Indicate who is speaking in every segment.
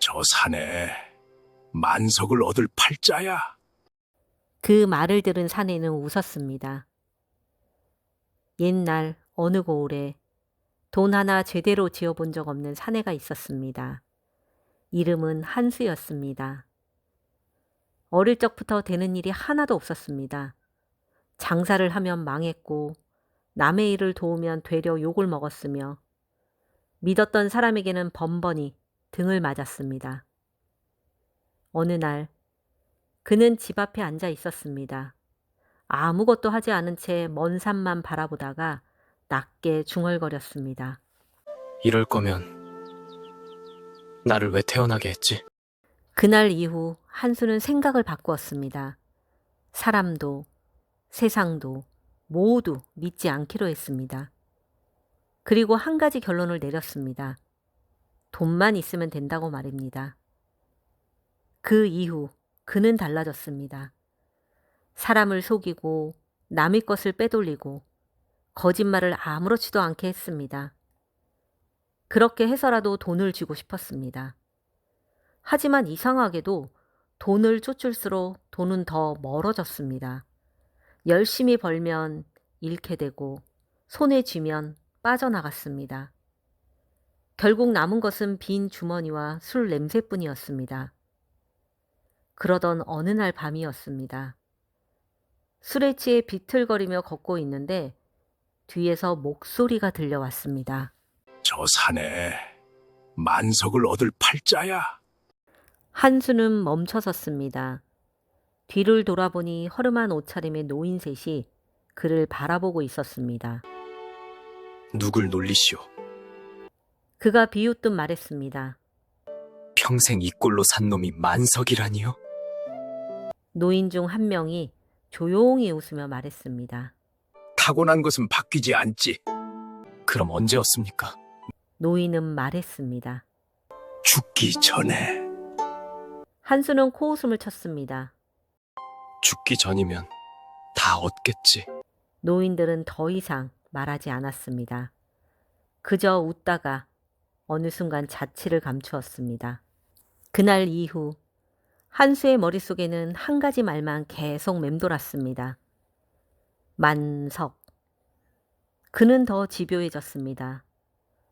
Speaker 1: 저 산에 만석을 얻을 팔자야.
Speaker 2: 그 말을 들은 사내는 웃었습니다. 옛날 어느 고을에 돈 하나 제대로 지어본 적 없는 사내가 있었습니다. 이름은 한수였습니다. 어릴 적부터 되는 일이 하나도 없었습니다. 장사를 하면 망했고 남의 일을 도우면 되려 욕을 먹었으며 믿었던 사람에게는 번번이 등을 맞았습니다. 어느 날 그는 집 앞에 앉아 있었습니다. 아무것도 하지 않은 채 먼 산만 바라보다가 낮게 중얼거렸습니다.
Speaker 3: 이럴 거면 나를 왜 태어나게 했지?
Speaker 2: 그날 이후 한수는 생각을 바꾸었습니다. 사람도 세상도 모두 믿지 않기로 했습니다. 그리고 한 가지 결론을 내렸습니다. 돈만 있으면 된다고 말입니다. 그 이후 그는 달라졌습니다. 사람을 속이고 남의 것을 빼돌리고 거짓말을 아무렇지도 않게 했습니다. 그렇게 해서라도 돈을 쥐고 싶었습니다. 하지만 이상하게도 돈을 쫓을수록 돈은 더 멀어졌습니다. 열심히 벌면 잃게 되고 손에 쥐면 빠져나갔습니다. 결국 남은 것은 빈 주머니와 술 냄새뿐이었습니다. 그러던 어느 날 밤이었습니다. 술에 취해 비틀거리며 걷고 있는데 뒤에서 목소리가 들려왔습니다.
Speaker 1: 저 산에 만석을 얻을 팔자야.
Speaker 2: 한수는 멈춰섰습니다. 뒤를 돌아보니 허름한 옷차림의 노인 셋이 그를 바라보고 있었습니다.
Speaker 3: 누굴 놀리시오?
Speaker 2: 그가 비웃듯 말했습니다.
Speaker 3: 평생 이 꼴로 산 놈이 만석이라니요?
Speaker 2: 노인 중 한 명이 조용히 웃으며 말했습니다.
Speaker 1: 타고난 것은 바뀌지 않지.
Speaker 3: 그럼 언제였습니까?
Speaker 2: 노인은 말했습니다.
Speaker 1: 죽기 전에.
Speaker 2: 한수는 코웃음을 쳤습니다.
Speaker 3: 죽기 전이면 다 얻겠지.
Speaker 2: 노인들은 더 이상 말하지 않았습니다. 그저 웃다가 어느 순간 자취를 감추었습니다. 그날 이후 한수의 머릿속에는 한 가지 말만 계속 맴돌았습니다. 만석. 그는 더 집요해졌습니다.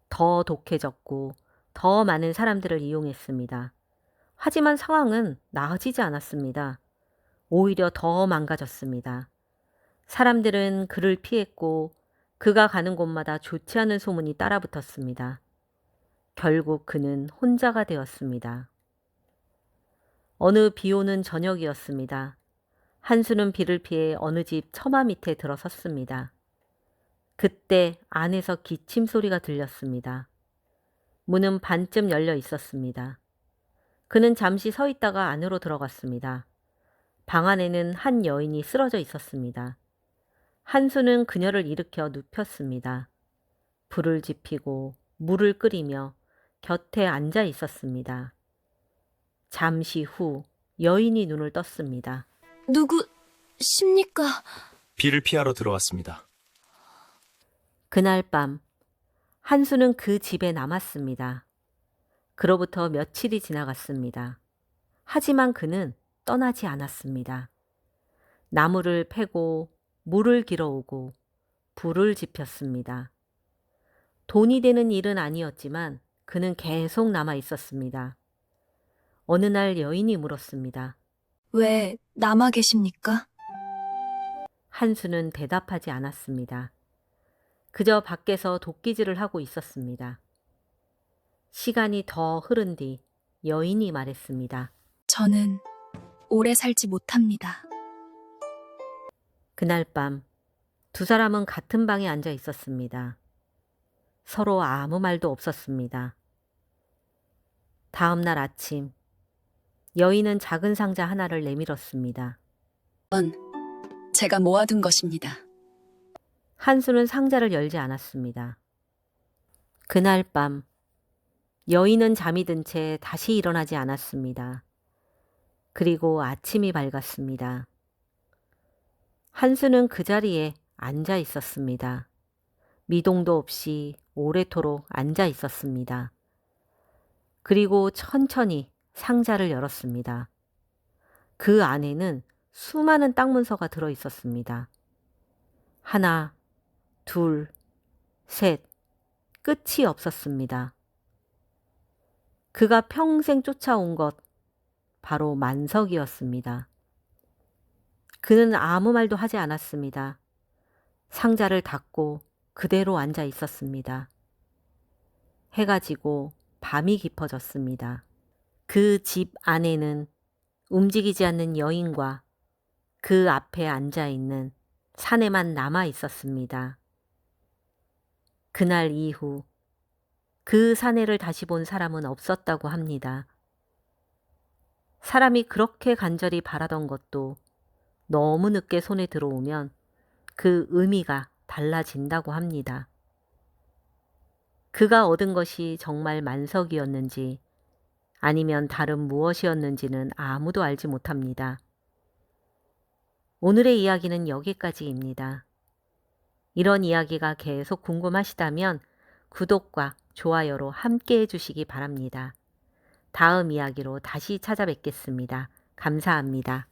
Speaker 2: 더 독해졌고 더 많은 사람들을 이용했습니다. 하지만 상황은 나아지지 않았습니다. 오히려 더 망가졌습니다. 사람들은 그를 피했고 그가 가는 곳마다 좋지 않은 소문이 따라붙었습니다. 결국 그는 혼자가 되었습니다. 어느 비 오는 저녁이었습니다. 한수는 비를 피해 어느 집 처마 밑에 들어섰습니다. 그때 안에서 기침 소리가 들렸습니다. 문은 반쯤 열려 있었습니다. 그는 잠시 서 있다가 안으로 들어갔습니다. 방 안에는 한 여인이 쓰러져 있었습니다. 한수는 그녀를 일으켜 눕혔습니다. 불을 지피고 물을 끓이며 곁에 앉아 있었습니다. 잠시 후 여인이 눈을 떴습니다.
Speaker 4: 누구십니까?
Speaker 3: 비를 피하러 들어왔습니다.
Speaker 2: 그날 밤 한수는 그 집에 남았습니다. 그로부터 며칠이 지나갔습니다. 하지만 그는 떠나지 않았습니다. 나무를 패고 물을 길어오고 불을 지폈습니다. 돈이 되는 일은 아니었지만 그는 계속 남아 있었습니다. 어느 날 여인이 물었습니다.
Speaker 4: 왜 남아 계십니까?
Speaker 2: 한수는 대답하지 않았습니다. 그저 밖에서 도끼질을 하고 있었습니다. 시간이 더 흐른 뒤 여인이 말했습니다.
Speaker 4: 저는 오래 살지 못합니다.
Speaker 2: 그날 밤 두 사람은 같은 방에 앉아 있었습니다. 서로 아무 말도 없었습니다. 다음 날 아침 여인은 작은 상자 하나를 내밀었습니다.
Speaker 4: 제가 모아둔 것입니다.
Speaker 2: 한수는 상자를 열지 않았습니다. 그날 밤 여인은 잠이 든 채 다시 일어나지 않았습니다. 그리고 아침이 밝았습니다. 한수는 그 자리에 앉아 있었습니다. 미동도 없이 오래도록 앉아 있었습니다. 그리고 천천히 상자를 열었습니다. 그 안에는 수많은 땅 문서가 들어 있었습니다. 하나, 둘, 셋, 끝이 없었습니다. 그가 평생 쫓아온 것, 바로 만석이었습니다. 그는 아무 말도 하지 않았습니다. 상자를 닫고 그대로 앉아 있었습니다. 해가 지고 밤이 깊어졌습니다. 그 집 안에는 움직이지 않는 여인과 그 앞에 앉아 있는 사내만 남아 있었습니다. 그날 이후 그 사내를 다시 본 사람은 없었다고 합니다. 사람이 그렇게 간절히 바라던 것도 너무 늦게 손에 들어오면 그 의미가 달라진다고 합니다. 그가 얻은 것이 정말 만석이었는지 아니면 다른 무엇이었는지는 아무도 알지 못합니다. 오늘의 이야기는 여기까지입니다. 이런 이야기가 계속 궁금하시다면 구독과 좋아요로 함께 해주시기 바랍니다. 다음 이야기로 다시 찾아뵙겠습니다. 감사합니다.